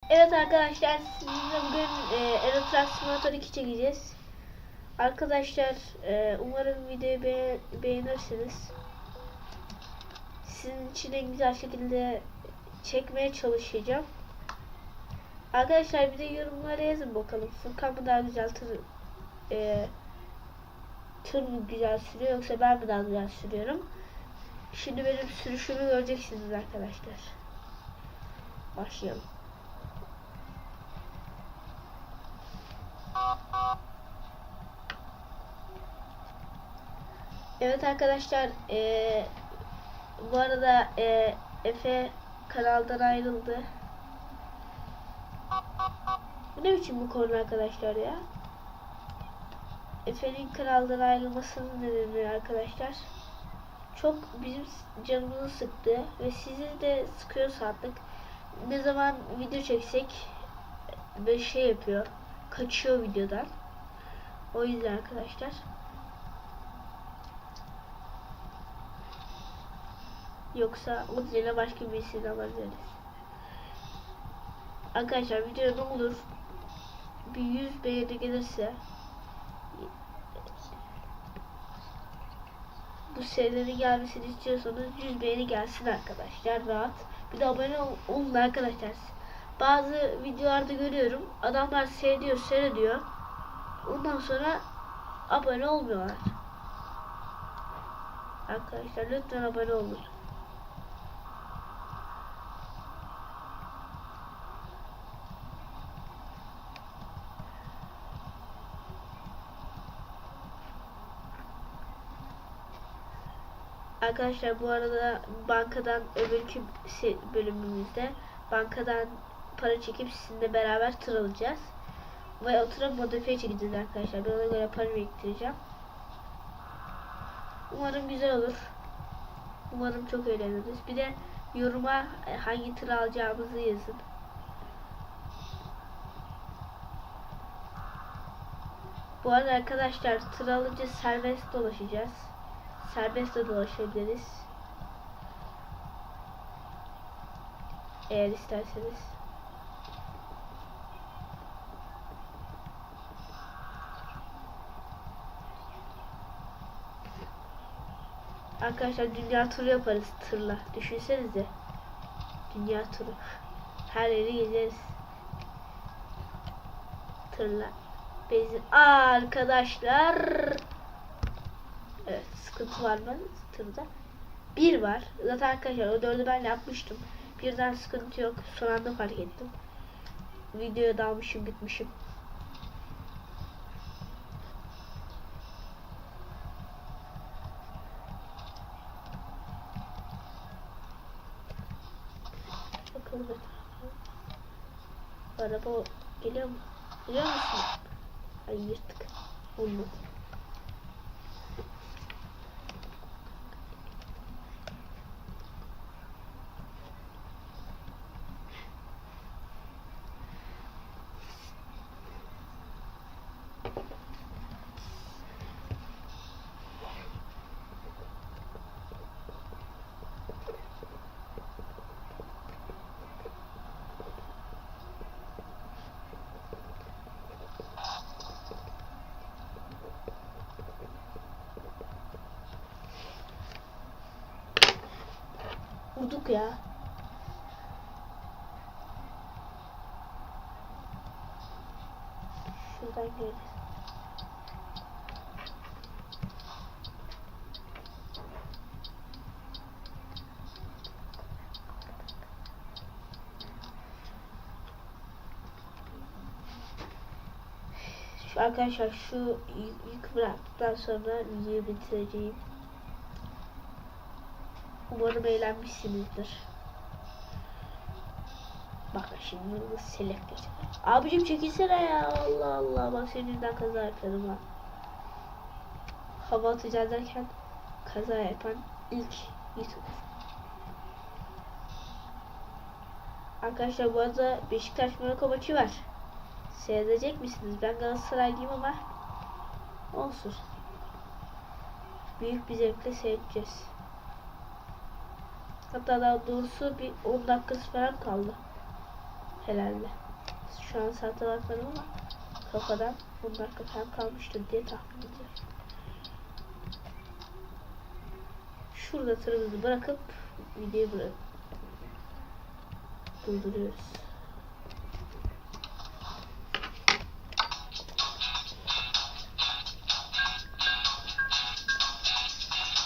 Evet arkadaşlar, sizinle bugün Euro Truck Simulator 2 çekeceğiz. Arkadaşlar umarım videoyu beğenirsiniz. Sizin için en güzel şekilde çekmeye çalışacağım. Arkadaşlar bir de yorumlara yazın bakalım. Furkan mı daha güzel tır mı güzel sürüyor, yoksa ben mi daha güzel sürüyorum? Şimdi benim sürüşümü göreceksiniz arkadaşlar. Başlayalım. Evet arkadaşlar, bu arada Efe kanaldan ayrıldı. Bu ne biçim bir konu arkadaşlar ya? Efe'nin kanaldan ayrılmasının nedeni arkadaşlar, çok bizim canımızı sıktı ve sizi de sıkıyor sandık. Ne zaman video çeksek bir şey yapıyor, kaçıyor videodan. O yüzden arkadaşlar. Yoksa onun yerine başka birisini alabiliriz. Arkadaşlar video ne olur bir 100 beğeni gelirse, bu serilerin gelmesini istiyorsanız 100 beğeni gelsin arkadaşlar, rahat. Bir de abone olun arkadaşlar. Bazı videolarda görüyorum, adamlar seyrediyor, ondan sonra abone olmuyorlar. Arkadaşlar lütfen abone olun. Arkadaşlar bu arada bankadan öbürkü bölümümüzde bankadan para çekip sizinle beraber tır alacağız. Ve o tıra modifiye çekeceğiz arkadaşlar. Ben ona göre para biriktireceğim. Umarım güzel olur. Umarım çok eğleniriz. Bir de yoruma hangi tır alacağımızı yazın. Bu arada arkadaşlar tır alınca serbest dolaşacağız. Serbest de dolaşabiliriz. Eğer isterseniz. Arkadaşlar dünya turu yaparız tırla. Düşünsenize. Dünya turu. Her yeri gezeriz. Tırla. Benzin. Arkadaşlar. Evet, sıkıntı var mı tırda? Bir var. Zaten arkadaşlar o 4'ü ben yapmıştım. Birden sıkıntı yok. Son anda fark ettim. Videoya dalmışım, gitmişim. Bakalım. Araba geliyor mu? Geliyor musun? Ay yırttık. Olmadı. Vurduk ya. Şuradan gireriz. Arkadaşlar şu yük bıraktıktan sonra videoyu bitireceğim. Umarım eğlenmişsinizdir. Bak şimdi bunu select geçelim. Abicim çekilsene ya, Allah Allah, bak senin yüzünden kaza yapıyorum ha. Hava atacağız derken kaza yapan ilk YouTuber. Arkadaşlar bu arada Beşiktaş Monaco maçı var. Seyredecek misiniz? Ben Galatasaraylıyım ama olsun. Büyük bir zevkle seyredeceğiz. Hatta daha doğrusu bir 10 dakikası falan kaldı. herhalde. Şu an saate bakmadım ama kafadan bunlar kafam kalmıştır diye tahmin ediyorum. Şurada tırımızı bırakıp videoyu durduruyoruz.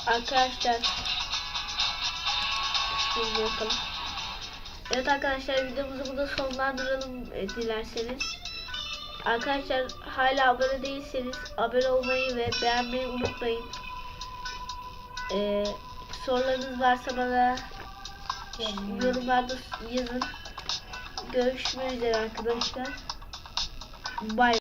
Arkadaşlar şimdi bakalım. Evet arkadaşlar, videomuzu burada sonlandıralım dilerseniz. Arkadaşlar hala abone değilseniz abone olmayı ve beğenmeyi unutmayın. Sorularınız varsa bana yorumlarda yazın. Görüşmek üzere arkadaşlar. Bye.